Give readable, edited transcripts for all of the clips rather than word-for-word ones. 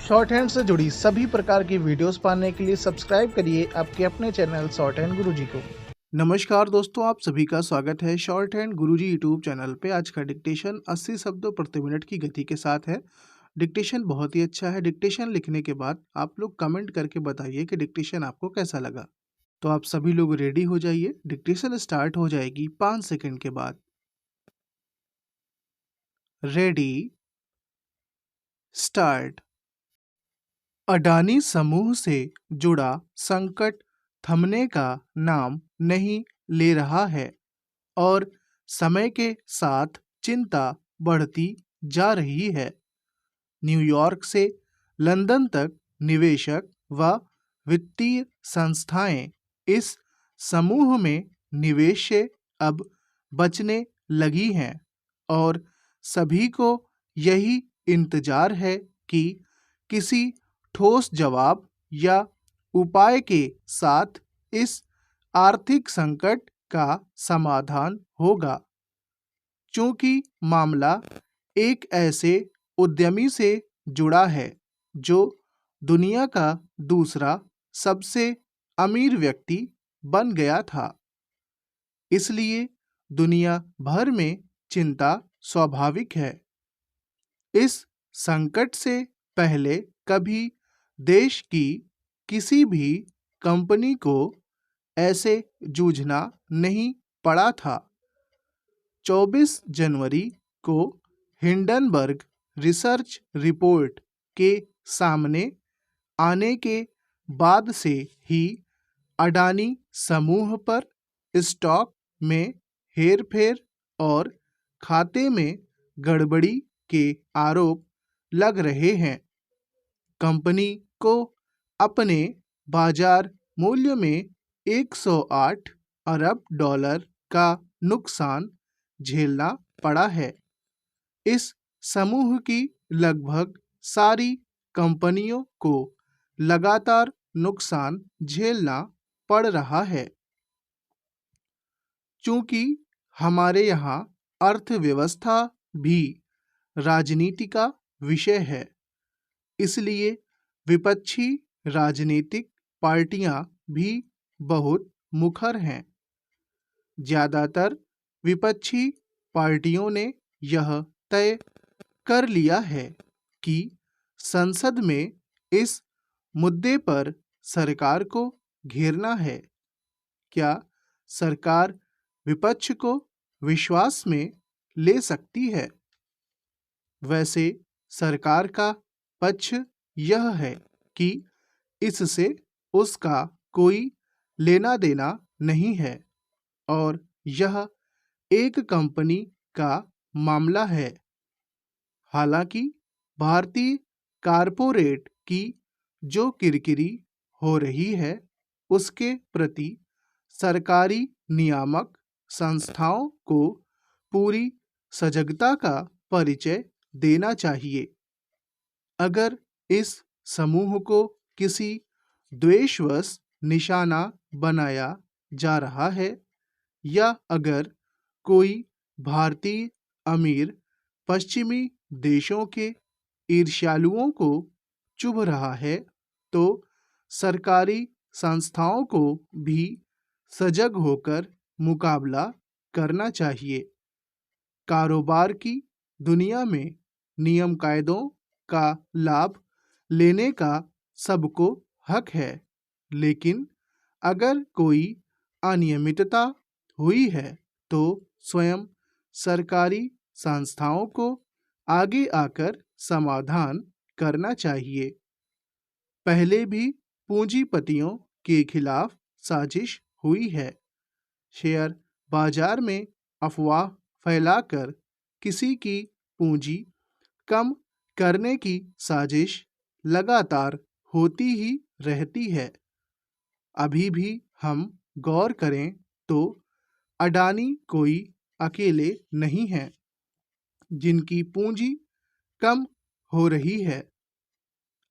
Short hand से जुड़ी सभी प्रकार की वीडियोस पाने के लिए सब्सक्राइब करिए आपके अपने चैनल शॉर्ट हैंड गुरुजी को। नमस्कार दोस्तों, आप सभी का स्वागत है शॉर्ट हैंड गुरुजी यूट्यूब चैनल पे। आज का डिक्टेशन 80 शब्दों प्रति मिनट की गति के साथ है। डिक्टेशन बहुत ही अच्छा है। डिक्टेशन लिखने के बाद आप लोग कमेंट करके बताइए कि डिक्टेशन आपको कैसा लगा। तो आप सभी लोग रेडी हो जाइए, डिक्टेशन स्टार्ट हो जाएगी 5 सेकंड के बाद। Ready, start. अडानी समूह से जुड़ा संकट थमने का नाम नहीं ले रहा है और समय के साथ चिंता बढ़ती जा रही है। न्यूयॉर्क से लंदन तक निवेशक व वित्तीय संस्थाएं इस समूह में निवेश से अब बचने लगी हैं और सभी को यही इंतजार है कि किसी ठोस जवाब या उपाय के साथ इस आर्थिक संकट का समाधान होगा। चूंकि मामला एक ऐसे उद्यमी से जुड़ा है जो दुनिया का दूसरा सबसे अमीर व्यक्ति बन गया था, इसलिए दुनिया भर में चिंता स्वाभाविक है। इस संकट से पहले कभी देश की किसी भी कंपनी को ऐसे जूझना नहीं पड़ा था। 24 जनवरी को हिंडनबर्ग रिसर्च रिपोर्ट के सामने आने के बाद से ही अडानी समूह पर स्टॉक में हेरफेर और खाते में गड़बड़ी के आरोप लग रहे हैं। कंपनी को अपने बाजार मूल्य में 108 अरब डॉलर का नुकसान झेलना पड़ा है। इस समूह की लगभग सारी कंपनियों को लगातार नुकसान झेलना पड़ रहा है। चूंकि हमारे यहाँ अर्थव्यवस्था भी राजनीति का विषय है, इसलिए विपक्षी राजनीतिक पार्टियां भी बहुत मुखर हैं। ज़्यादातर विपक्षी पार्टियों ने यह तय कर लिया है कि संसद में इस मुद्दे पर सरकार को घेरना है। क्या सरकार विपक्ष को विश्वास में ले सकती है? वैसे सरकार का पक्ष यह है कि इससे उसका कोई लेना देना नहीं है और यह एक कंपनी का मामला है। हालांकि भारतीय कारपोरेट की जो किरकिरी हो रही है, उसके प्रति सरकारी नियामक संस्थाओं को पूरी सजगता का परिचय देना चाहिए। अगर इस समूह को किसी द्वेषवश निशाना बनाया जा रहा है या अगर कोई भारतीय अमीर पश्चिमी देशों के ईर्ष्यालुओं को चुभ रहा है, तो सरकारी संस्थाओं को भी सजग होकर मुकाबला करना चाहिए। कारोबार की दुनिया में नियम कायदों का लाभ लेने का सबको हक है, लेकिन अगर कोई अनियमितता हुई है तो स्वयं सरकारी संस्थाओं को आगे आकर समाधान करना चाहिए। पहले भी पूंजीपतियों के खिलाफ साजिश हुई है। शेयर बाजार में अफवाह फैलाकर किसी की पूंजी कम करने की साजिश लगातार होती ही रहती है। अभी भी हम गौर करें तो अडानी कोई अकेले नहीं हैं जिनकी पूंजी कम हो रही है।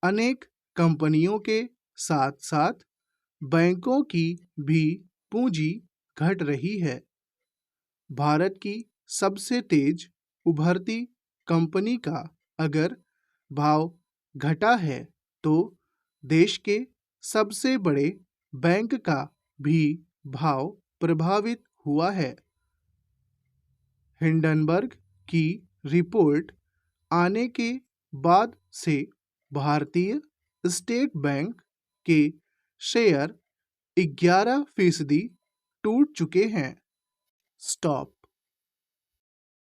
अनेक कंपनियों के साथ साथ बैंकों की भी पूंजी घट रही है। भारत की सबसे तेज उभरती कंपनी का अगर भाव घटा है तो देश के सबसे बड़े बैंक का भी भाव प्रभावित हुआ है। हिंडनबर्ग की रिपोर्ट आने के बाद से भारतीय स्टेट बैंक के शेयर 11% टूट चुके हैं। स्टॉप।